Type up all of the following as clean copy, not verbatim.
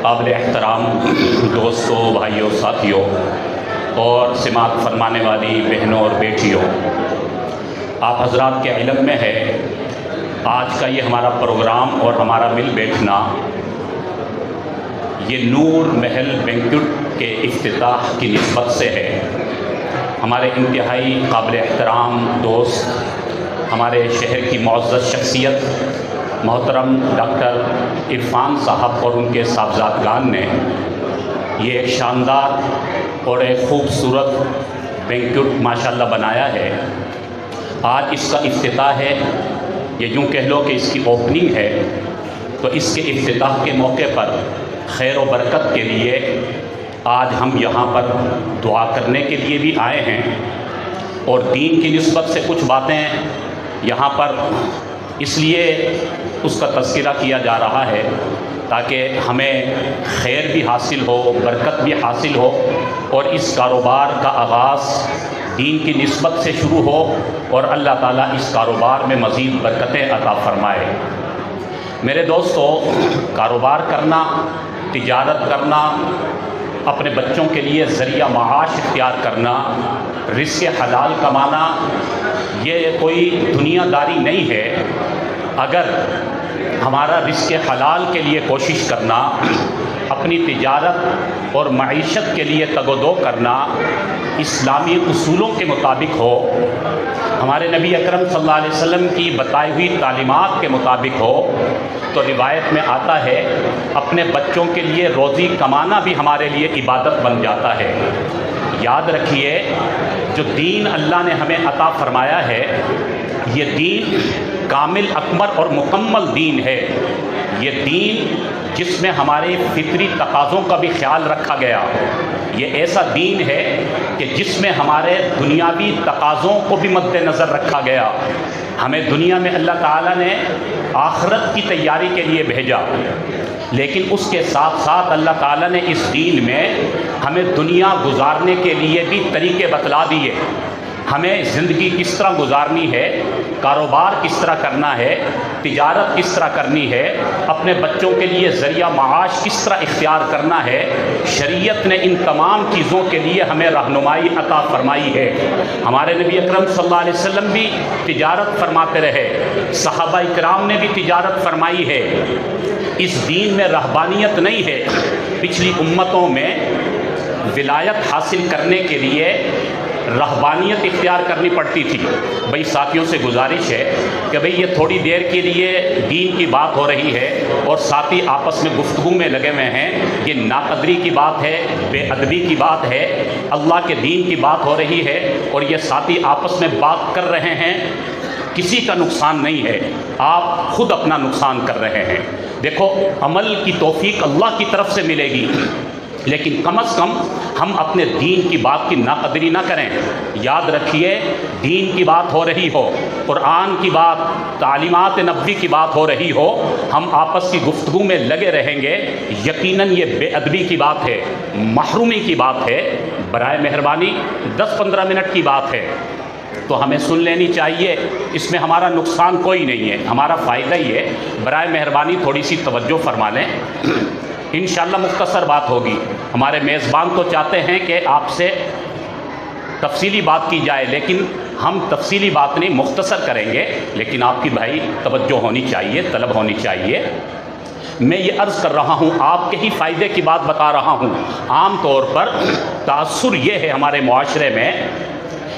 قابل احترام دوستوں، بھائیوں، ساتھیوں اور سماعت فرمانے والی بہنوں اور بیٹیوں، آپ حضرات کے علم میں ہے آج کا یہ ہمارا پروگرام اور ہمارا مل بیٹھنا یہ نور محل بینکوٹ کے افتتاح کی نسبت سے ہے۔ ہمارے انتہائی قابل احترام دوست، ہمارے شہر کی معزز شخصیت محترم ڈاکٹر عرفان صاحب اور ان کے صاحبزادگان نے یہ ایک شاندار اور ایک خوبصورت بینکوٹ ماشاءاللہ بنایا ہے۔ آج اس کا افتتاح ہے، یہ یوں کہہ لو کہ اس کی اوپننگ ہے، تو اس کے افتتاح کے موقع پر خیر و برکت کے لیے آج ہم یہاں پر دعا کرنے کے لیے بھی آئے ہیں، اور دین کی نسبت سے کچھ باتیں یہاں پر اس لیے اس کا تذکرہ کیا جا رہا ہے تاکہ ہمیں خیر بھی حاصل ہو، برکت بھی حاصل ہو، اور اس کاروبار کا آغاز دین کی نسبت سے شروع ہو اور اللہ تعالیٰ اس کاروبار میں مزید برکتیں عطا فرمائے۔ میرے دوستو، کاروبار کرنا، تجارت کرنا، اپنے بچوں کے لیے ذریعہ معاش اختیار کرنا، رزق حلال کمانا، یہ کوئی دنیا داری نہیں ہے۔ اگر ہمارا رزق حلال کے لیے کوشش کرنا، اپنی تجارت اور معیشت کے لیے تگ و دو کرنا اسلامی اصولوں کے مطابق ہو، ہمارے نبی اکرم صلی اللہ علیہ وسلم کی بتائی ہوئی تعلیمات کے مطابق ہو، تو روایت میں آتا ہے اپنے بچوں کے لیے روزی کمانا بھی ہمارے لیے عبادت بن جاتا ہے۔ یاد رکھیے، جو دین اللہ نے ہمیں عطا فرمایا ہے یہ دین کامل، اکمل اور مکمل دین ہے۔ یہ دین جس میں ہمارے فطری تقاضوں کا بھی خیال رکھا گیا، یہ ایسا دین ہے کہ جس میں ہمارے دنیاوی تقاضوں کو بھی مد نظر رکھا گیا۔ ہمیں دنیا میں اللہ تعالیٰ نے آخرت کی تیاری کے لیے بھیجا، لیکن اس کے ساتھ ساتھ اللہ تعالیٰ نے اس دین میں ہمیں دنیا گزارنے کے لیے بھی طریقے بتلا دیے۔ ہمیں زندگی کس طرح گزارنی ہے، کاروبار کس طرح کرنا ہے، تجارت کس طرح کرنی ہے، اپنے بچوں کے لیے ذریعہ معاش کس طرح اختیار کرنا ہے، شریعت نے ان تمام چیزوں کے لیے ہمیں رہنمائی عطا فرمائی ہے۔ ہمارے نبی اکرم صلی اللہ علیہ وسلم بھی تجارت فرماتے رہے، صحابہ اکرام نے بھی تجارت فرمائی ہے۔ اس دین میں رہبانیت نہیں ہے۔ پچھلی امتوں میں ولایت حاصل کرنے کے لیے رہبانیت اختیار کرنی پڑتی تھی۔ بھئی ساتھیوں سے گزارش ہے کہ بھئی یہ تھوڑی دیر کے لیے دین کی بات ہو رہی ہے اور ساتھی آپس میں گفتگو میں لگے ہوئے ہیں، یہ ناقدری کی بات ہے، بے ادبی کی بات ہے، اللہ کے دین کی بات ہو رہی ہے، اور یہ ساتھی آپس میں بات کر رہے ہیں، کسی کا نقصان نہیں ہے، آپ خود اپنا نقصان کر رہے ہیں۔ دیکھو، عمل کی توفیق اللہ کی طرف سے ملے گی، لیکن کم از کم ہم اپنے دین کی بات کی ناقدری نہ کریں۔ یاد رکھیے، دین کی بات ہو رہی ہو، قرآن کی بات، تعلیمات نبوی کی بات ہو رہی ہو، ہم آپس کی گفتگو میں لگے رہیں گے، یقیناً یہ بے ادبی کی بات ہے، محرومی کی بات ہے۔ برائے مہربانی 10-15 منٹ کی بات ہے تو ہمیں سن لینی چاہیے، اس میں ہمارا نقصان کوئی نہیں ہے، ہمارا فائدہ ہی ہے۔ برائے مہربانی تھوڑی سی توجہ فرما لیں، انشاءاللہ مختصر بات ہوگی۔ ہمارے میزبان تو چاہتے ہیں کہ آپ سے تفصیلی بات کی جائے، لیکن ہم تفصیلی بات نہیں، مختصر کریں گے، لیکن آپ کی بھائی توجہ ہونی چاہیے، طلب ہونی چاہیے۔ میں یہ عرض کر رہا ہوں، آپ کے ہی فائدے کی بات بتا رہا ہوں۔ عام طور پر تاثر یہ ہے ہمارے معاشرے میں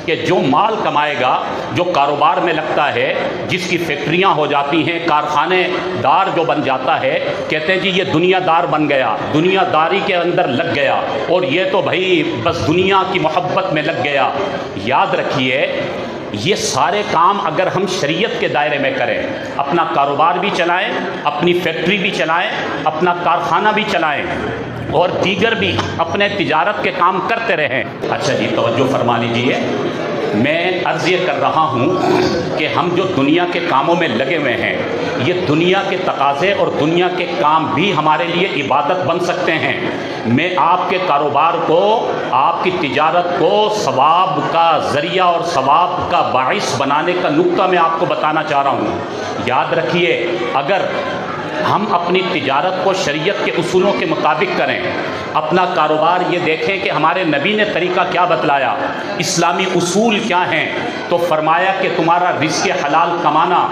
کہ جو مال کمائے گا، جو کاروبار میں لگتا ہے، جس کی فیکٹریاں ہو جاتی ہیں، کارخانے دار جو بن جاتا ہے، کہتے ہیں جی یہ دنیا دار بن گیا، دنیا داری کے اندر لگ گیا، اور یہ تو بھائی بس دنیا کی محبت میں لگ گیا۔ یاد رکھیے، یہ سارے کام اگر ہم شریعت کے دائرے میں کریں، اپنا کاروبار بھی چلائیں، اپنی فیکٹری بھی چلائیں، اپنا کارخانہ بھی چلائیں، اور دیگر بھی اپنے تجارت کے کام کرتے رہیں۔ اچھا جی، توجہ فرما لیجیے، میں عرض یہ کر رہا ہوں کہ ہم جو دنیا کے کاموں میں لگے ہوئے ہیں، یہ دنیا کے تقاضے اور دنیا کے کام بھی ہمارے لیے عبادت بن سکتے ہیں۔ میں آپ کے کاروبار کو، آپ کی تجارت کو ثواب کا ذریعہ اور ثواب کا باعث بنانے کا نقطہ میں آپ کو بتانا چاہ رہا ہوں۔ یاد رکھیے، اگر ہم اپنی تجارت کو شریعت کے اصولوں کے مطابق کریں، اپنا کاروبار یہ دیکھیں کہ ہمارے نبی نے طریقہ کیا بتلایا، اسلامی اصول کیا ہیں۔ تو فرمایا کہ تمہارا رزق حلال کمانا،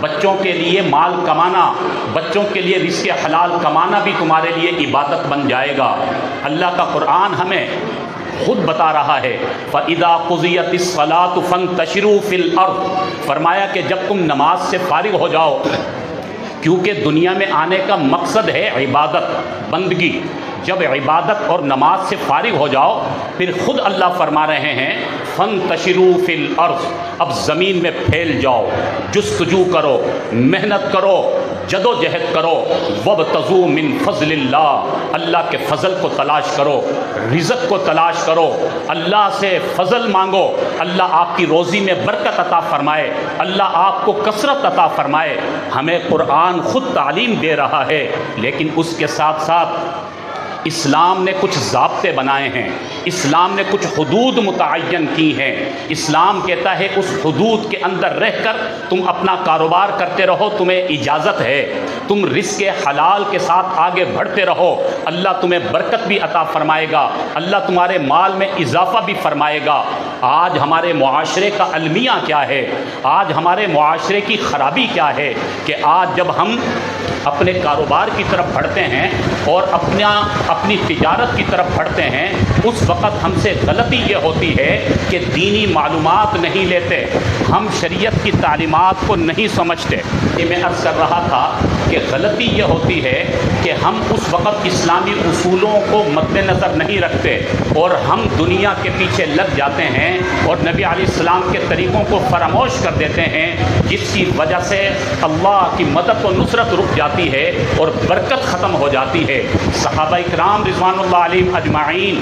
بچوں کے لیے مال کمانا، بچوں کے لیے رزق حلال کمانا بھی تمہارے لیے عبادت بن جائے گا۔ اللہ کا قرآن ہمیں خود بتا رہا ہے فَإِذَا قُضِيَتِ الصَّلَاةُ فَانتَشِرُوا فِي الْأَرْضِ، فرمایا کہ جب تم نماز سے فارغ ہو جاؤ، کیونکہ دنیا میں آنے کا مقصد ہے عبادت بندگی، جب عبادت اور نماز سے فارغ ہو جاؤ پھر خود اللہ فرما رہے ہیں فَانتَشِرُوا فِي الْأَرْضِ، اب زمین میں پھیل جاؤ، جستجو کرو، محنت کرو، جد و جہد کرو، وَابْتَغُوا مِن فَضْلِ اللَّهِ، اللہ کے فضل کو تلاش کرو، رزق کو تلاش کرو، اللہ سے فضل مانگو، اللہ آپ کی روزی میں برکت عطا فرمائے، اللہ آپ کو کثرت عطا فرمائے۔ ہمیں قرآن خود تعلیم دے رہا ہے، لیکن اس کے ساتھ ساتھ اسلام نے کچھ ضابطے بنائے ہیں، اسلام نے کچھ حدود متعین کی ہیں۔ اسلام کہتا ہے اس حدود کے اندر رہ کر تم اپنا کاروبار کرتے رہو، تمہیں اجازت ہے، تم رزق حلال کے ساتھ آگے بڑھتے رہو، اللہ تمہیں برکت بھی عطا فرمائے گا، اللہ تمہارے مال میں اضافہ بھی فرمائے گا۔ آج ہمارے معاشرے کا المیہ کیا ہے، آج ہمارے معاشرے کی خرابی کیا ہے کہ آج جب ہم اپنے کاروبار کی طرف بڑھتے ہیں اور اپنی تجارت کی طرف بڑھتے ہیں، اس وقت ہم سے غلطی یہ ہوتی ہے کہ دینی معلومات نہیں لیتے، ہم شریعت کی تعلیمات کو نہیں سمجھتے۔ یہ میں عرض کر رہا تھا کہ غلطی یہ ہوتی ہے کہ ہم اس وقت اسلامی اصولوں کو مد نظر نہیں رکھتے اور ہم دنیا کے پیچھے لگ جاتے ہیں اور نبی علیہ السلام کے طریقوں کو فراموش کر دیتے ہیں، جس کی وجہ سے اللہ کی مدد و نصرت رک جاتی ہے اور برکت ختم ہو جاتی ہے۔ صحابہ کرام رضوان اللہ علیہم اجمعین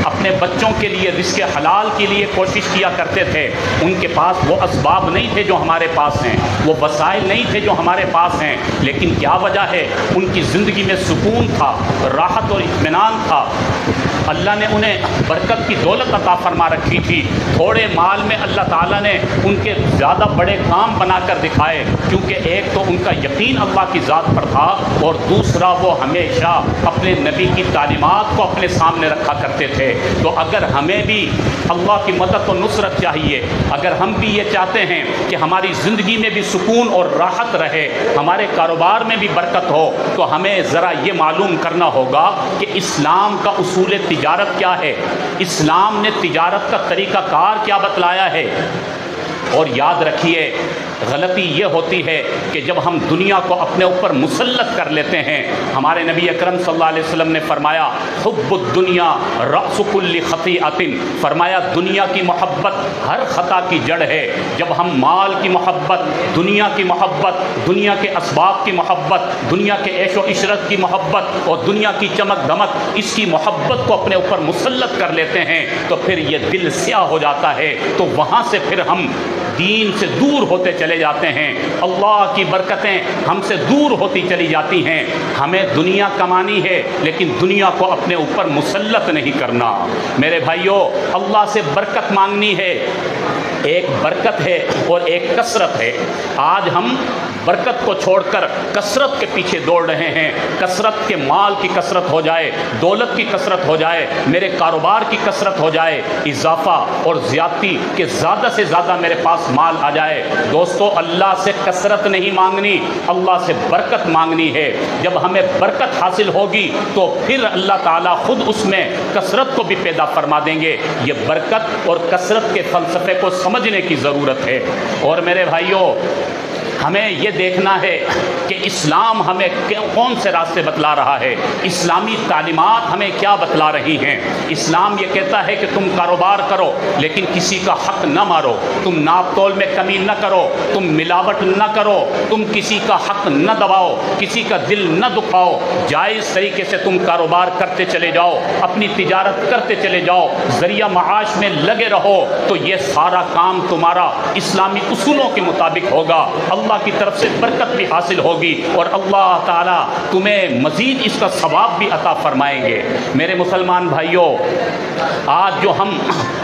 اپنے بچوں کے لیے رزق حلال کے لیے کوشش کیا کرتے تھے، ان کے پاس وہ اسباب نہیں تھے جو ہمارے پاس ہیں، وہ وسائل نہیں تھے جو ہمارے پاس ہیں، لیکن کیا وجہ ہے، ان کی زندگی میں سکون تھا، راحت اور اطمینان تھا، اللہ نے انہیں برکت کی دولت عطا فرما رکھی تھی، تھوڑے مال میں اللہ تعالیٰ نے ان کے زیادہ بڑے کام بنا کر دکھائے، کیونکہ ایک تو ان کا یقین اللہ کی ذات پر تھا اور دوسرا وہ ہمیشہ اپنے نبی کی تعلیمات کو اپنے سامنے رکھا کرتے تھے۔ تو اگر ہمیں بھی اللہ کی مدد و نصرت چاہیے، اگر ہم بھی یہ چاہتے ہیں کہ ہماری زندگی میں بھی سکون اور راحت رہے، ہمارے کاروبار میں بھی برکت ہو، تو ہمیں ذرا یہ معلوم کرنا ہوگا کہ اسلام کا اصول تجارت کیا ہے، اسلام نے تجارت کا طریقہ کار کیا بتلایا ہے۔ اور یاد رکھیے غلطی یہ ہوتی ہے کہ جب ہم دنیا کو اپنے اوپر مسلط کر لیتے ہیں، ہمارے نبی اکرم صلی اللہ علیہ وسلم نے فرمایا حب الدنیا رأس کل خطیئۃ، فرمایا دنیا کی محبت ہر خطا کی جڑ ہے۔ جب ہم مال کی محبت، دنیا کی محبت، دنیا کے اسباب کی محبت، دنیا کے عیش و عشرت کی محبت اور دنیا کی چمک دمک، اس کی محبت کو اپنے اوپر مسلط کر لیتے ہیں تو پھر یہ دل سیاہ ہو جاتا ہے، تو وہاں سے پھر ہم دین سے دور ہوتے چلے جاتے ہیں، اللہ کی برکتیں ہم سے دور ہوتی چلی جاتی ہیں۔ ہمیں دنیا کمانی ہے لیکن دنیا کو اپنے اوپر مسلط نہیں کرنا۔ میرے بھائیوں، اللہ سے برکت مانگنی ہے، ایک برکت ہے اور ایک کثرت ہے۔ آج ہم برکت کو چھوڑ کر کثرت کے پیچھے دوڑ رہے ہیں، کثرت کے مال کی کثرت ہو جائے، دولت کی کثرت ہو جائے، میرے کاروبار کی کثرت ہو جائے، اضافہ اور زیادتی کہ زیادہ سے زیادہ میرے پاس مال آ جائے۔ دوستو، اللہ سے کثرت نہیں مانگنی، اللہ سے برکت مانگنی ہے۔ جب ہمیں برکت حاصل ہوگی تو پھر اللہ تعالیٰ خود اس میں کثرت کو بھی پیدا فرما دیں گے۔ یہ برکت اور کثرت کے فلسفے کو سمجھنے کی ضرورت ہے۔ اور میرے بھائیوں، ہمیں یہ دیکھنا ہے کہ اسلام ہمیں کون سے راستے بتلا رہا ہے، اسلامی تعلیمات ہمیں کیا بتلا رہی ہیں۔ اسلام یہ کہتا ہے کہ تم کاروبار کرو لیکن کسی کا حق نہ مارو، تم ناپ تول میں کمی نہ کرو، تم ملاوٹ نہ کرو، تم کسی کا حق نہ دباؤ، کسی کا دل نہ دکھاؤ، جائز طریقے سے تم کاروبار کرتے چلے جاؤ، اپنی تجارت کرتے چلے جاؤ، ذریعہ معاش میں لگے رہو، تو یہ سارا کام تمہارا اسلامی اصولوں کے مطابق ہوگا۔ اللہ اللہ کی طرف سے برکت بھی حاصل ہوگی اور اللہ تعالیٰ تمہیں مزید اس کا ثواب بھی عطا فرمائیں گے۔ میرے مسلمان بھائیوں، آج جو ہم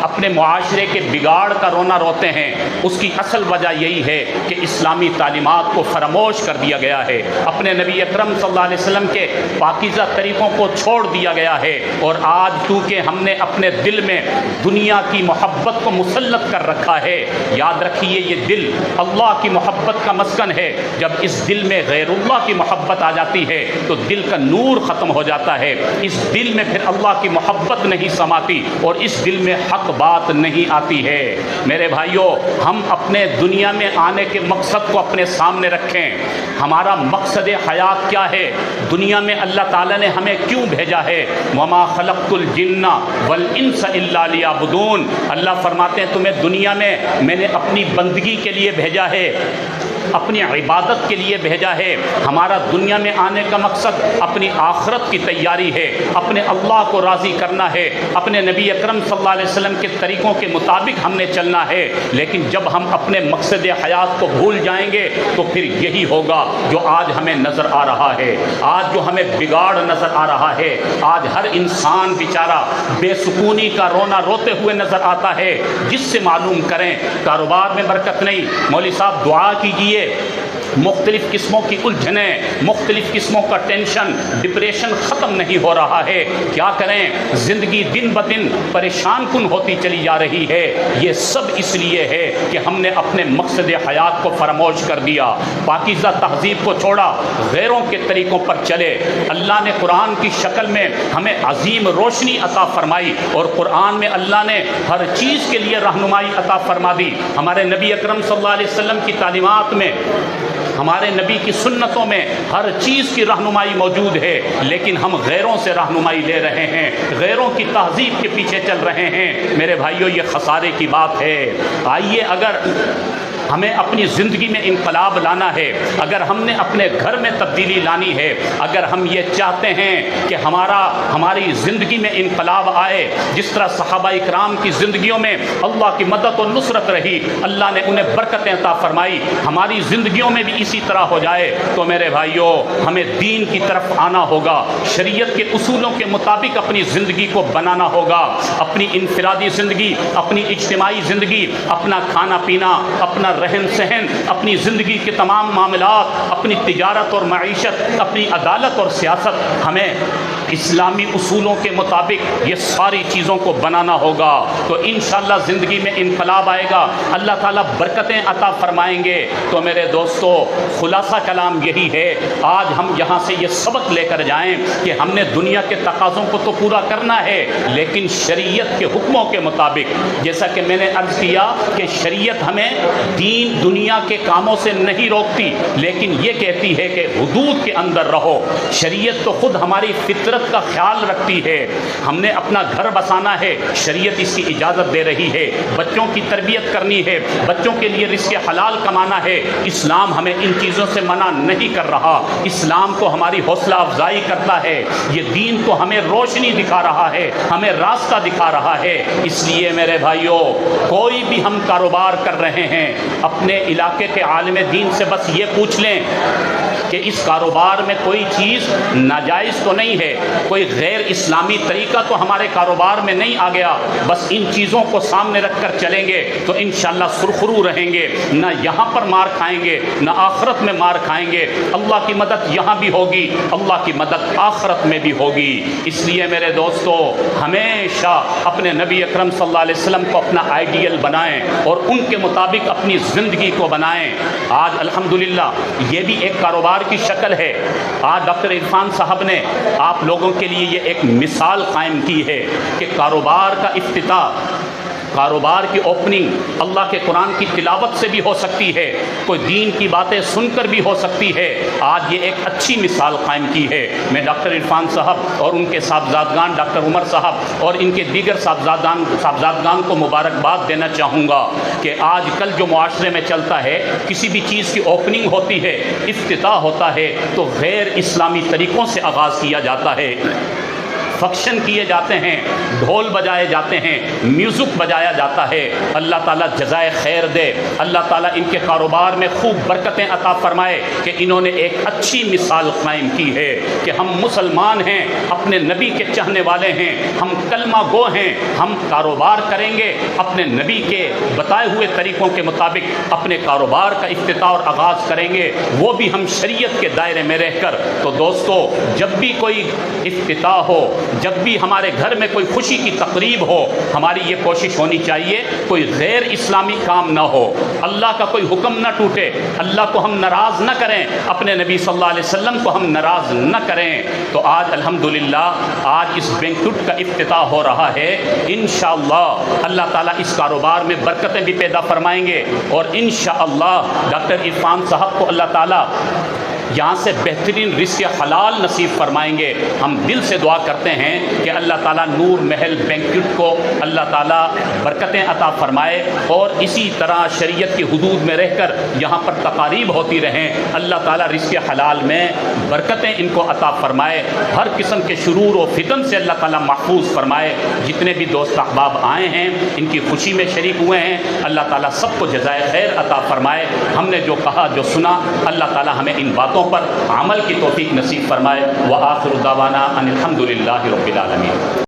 اپنے معاشرے کے بگاڑ کا رونا روتے ہیں اس کی اصل وجہ یہی ہے کہ اسلامی تعلیمات کو فراموش کر دیا گیا ہے، اپنے نبی اکرم صلی اللہ علیہ وسلم کے پاکیزہ طریقوں کو چھوڑ دیا گیا ہے، اور آج چونکہ ہم نے اپنے دل میں دنیا کی محبت کو مسلط کر رکھا ہے۔ یاد رکھیے یہ دل اللہ کی محبت کا مسکن ہے، جب اس دل میں غیر اللہ کی محبت آ جاتی ہے تو دل کا نور ختم ہو جاتا ہے، اس دل میں پھر اللہ کی محبت نہیں سماتی اور اس دل میں حق بات نہیں آتی ہے۔ میرے بھائیوں، ہم اپنے دنیا میں آنے کے مقصد کو اپنے سامنے رکھیں۔ ہمارا مقصد حیات کیا ہے؟ دنیا میں اللہ تعالیٰ نے ہمیں کیوں بھیجا ہے؟ وَمَا خَلَقْتُ الْجِنَّ وَالْإِنسَ إِلَّا لِيَعْبُدُونَ۔ اللہ فرماتے ہیں تمہیں دنیا میں نے اپنی بندگی کے لیے بھیجا ہے، اپنی عبادت کے لیے بھیجا ہے۔ ہمارا دنیا میں آنے کا مقصد اپنی آخرت کی تیاری ہے، اپنے اللہ کو راضی کرنا ہے، اپنے نبی اکرم صلی اللہ علیہ وسلم کے طریقوں کے مطابق ہم نے چلنا ہے۔ لیکن جب ہم اپنے مقصد حیات کو بھول جائیں گے تو پھر یہی ہوگا جو آج ہمیں نظر آ رہا ہے، آج جو ہمیں بگاڑ نظر آ رہا ہے۔ آج ہر انسان بیچارہ بے سکونی کا رونا روتے ہوئے نظر آتا ہے، جس سے معلوم کریں کاروبار میں برکت نہیں۔ مولوی صاحب دعا کیجئے، مختلف قسموں کی الجھنیں، مختلف قسموں کا ٹینشن، ڈپریشن ختم نہیں ہو رہا ہے۔ کیا کریں؟ زندگی دن بدن پریشان کن ہوتی چلی جا رہی ہے۔ یہ سب اس لیے ہے کہ ہم نے اپنے مقصد حیات کو فراموش کر دیا، پاکیزہ تہذیب کو چھوڑا، غیروں کے طریقوں پر چلے۔ اللہ نے قرآن کی شکل میں ہمیں عظیم روشنی عطا فرمائی اور قرآن میں اللہ نے ہر چیز کے لیے رہنمائی عطا فرما دی۔ ہمارے نبی اکرم صلی اللہ علیہ وسلم کی تعلیمات میں، ہمارے نبی کی سنتوں میں ہر چیز کی رہنمائی موجود ہے، لیکن ہم غیروں سے رہنمائی لے رہے ہیں، غیروں کی تہذیب کے پیچھے چل رہے ہیں۔ میرے بھائیوں، یہ خسارے کی بات ہے۔ آئیے، اگر ہمیں اپنی زندگی میں انقلاب لانا ہے، اگر ہم نے اپنے گھر میں تبدیلی لانی ہے، اگر ہم یہ چاہتے ہیں کہ ہماری زندگی میں انقلاب آئے، جس طرح صحابہ اکرام کی زندگیوں میں اللہ کی مدد و نصرت رہی، اللہ نے انہیں برکتیں عطا فرمائی، ہماری زندگیوں میں بھی اسی طرح ہو جائے تو میرے بھائیوں، ہمیں دین کی طرف آنا ہوگا، شریعت کے اصولوں کے مطابق اپنی زندگی کو بنانا ہوگا۔ اپنی انفرادی زندگی، اپنی اجتماعی زندگی، اپنا کھانا پینا، اپنا رہن سہن، اپنی زندگی کے تمام معاملات، اپنی تجارت اور معیشت، اپنی عدالت اور سیاست، ہمیں اسلامی اصولوں کے مطابق یہ ساری چیزوں کو بنانا ہوگا تو انشاءاللہ زندگی میں انقلاب آئے گا، اللہ تعالیٰ برکتیں عطا فرمائیں گے۔ تو میرے دوستو، خلاصہ کلام یہی ہے، آج ہم یہاں سے یہ سبق لے کر جائیں کہ ہم نے دنیا کے تقاضوں کو تو پورا کرنا ہے، لیکن شریعت کے حکموں کے مطابق۔ جیسا کہ میں نے عرض کیا کہ شریعت ہمیں دین دنیا کے کاموں سے نہیں روکتی، لیکن یہ کہتی ہے کہ حدود کے اندر رہو۔ شریعت تو خود ہماری فطرت کا خیال رکھتی ہے، ہم نے اپنا گھر بسانا ہے، شریعت اس کی اجازت دے رہی ہے، بچوں کی تربیت کرنی ہے، بچوں کے لیے رزق حلال کمانا ہے، اسلام ہمیں ان چیزوں سے منع نہیں کر رہا، اسلام تو ہماری حوصلہ افزائی کرتا ہے، یہ دین تو ہمیں روشنی دکھا رہا ہے، ہمیں راستہ دکھا رہا ہے۔ اس لیے میرے بھائیوں، کوئی بھی ہم کاروبار کر رہے ہیں، اپنے علاقے کے عالم دین سے بس یہ پوچھ لیں کہ اس کاروبار میں کوئی چیز ناجائز تو نہیں ہے، کوئی غیر اسلامی طریقہ تو ہمارے کاروبار میں نہیں آ گیا، بس ان چیزوں کو سامنے رکھ کر چلیں گے تو انشاءاللہ سرخرو رہیں گے، نہ یہاں پر مار کھائیں گے نہ آخرت میں مار کھائیں گے، اللہ کی مدد یہاں بھی ہوگی، اللہ کی مدد آخرت میں بھی ہوگی۔ اس لیے میرے دوستو، ہمیشہ اپنے نبی اکرم صلی اللہ علیہ وسلم کو اپنا آئیڈیل بنائیں اور ان کے مطابق اپنی زندگی کو بنائیں۔ آج الحمدللہ یہ بھی ایک کاروبار کی شکل ہے۔ آج ڈاکٹر عرفان صاحب نے آپ لوگوں کے لیے یہ ایک مثال قائم کی ہے کہ کاروبار کا افتتاح، کاروبار کی اوپننگ اللہ کے قرآن کی تلاوت سے بھی ہو سکتی ہے، کوئی دین کی باتیں سن کر بھی ہو سکتی ہے۔ آج یہ ایک اچھی مثال قائم کی ہے۔ میں ڈاکٹر عرفان صاحب اور ان کے صاحبزادگان ڈاکٹر عمر صاحب اور ان کے دیگر صاحبزادگان کو مبارکباد دینا چاہوں گا کہ آج کل جو معاشرے میں چلتا ہے، کسی بھی چیز کی اوپننگ ہوتی ہے، افتتاح ہوتا ہے تو غیر اسلامی طریقوں سے آغاز کیا جاتا ہے۔ فنکشن کیے جاتے ہیں، ڈھول بجائے جاتے ہیں، میوزک بجایا جاتا ہے، اللہ تعالیٰ جزائے خیر دے، اللہ تعالیٰ ان کے کاروبار میں خوب برکتیں عطا فرمائے کہ انہوں نے ایک اچھی مثال قائم کی ہے کہ ہم مسلمان ہیں، اپنے نبی کے چاہنے والے ہیں، ہم کلمہ گو ہیں، ہم کاروبار کریں گے اپنے نبی کے بتائے ہوئے طریقوں کے مطابق، اپنے کاروبار کا افتتاح اور آغاز کریں گے، وہ بھی ہم شریعت کے دائرے میں رہ کر۔ تو دوستو، جب بھی کوئی افتتاح ہو، جب بھی ہمارے گھر میں کوئی خوشی کی تقریب ہو، ہماری یہ کوشش ہونی چاہیے کوئی غیر اسلامی کام نہ ہو، اللہ کا کوئی حکم نہ ٹوٹے، اللہ کو ہم ناراض نہ کریں، اپنے نبی صلی اللہ علیہ وسلم کو ہم ناراض نہ کریں۔ تو آج الحمدللہ آج اس بینکٹ کا افتتاح ہو رہا ہے، انشاءاللہ اللہ تعالیٰ اس کاروبار میں برکتیں بھی پیدا فرمائیں گے، اور انشاءاللہ ڈاکٹر عرفان صاحب کو اللہ تعالیٰ یہاں سے بہترین رزق حلال نصیب فرمائیں گے۔ ہم دل سے دعا کرتے ہیں کہ اللہ تعالیٰ نور محل بینکٹ کو اللہ تعالیٰ برکتیں عطا فرمائے، اور اسی طرح شریعت کی حدود میں رہ کر یہاں پر تقاریب ہوتی رہیں، اللہ تعالیٰ رزق حلال میں برکتیں ان کو عطا فرمائے، ہر قسم کے شرور و فتن سے اللہ تعالیٰ محفوظ فرمائے۔ جتنے بھی دوست احباب آئے ہیں ان کی خوشی میں شریک ہوئے ہیں، اللہ تعالیٰ سب کو جزائے خیر عطا فرمائے۔ ہم نے جو کہا جو سنا، اللہ تعالیٰ ہمیں ان باتوں پر عمل کی توفیق نصیب فرمائے۔ وآخر دعوانا ان الحمد للہ رب العالمین۔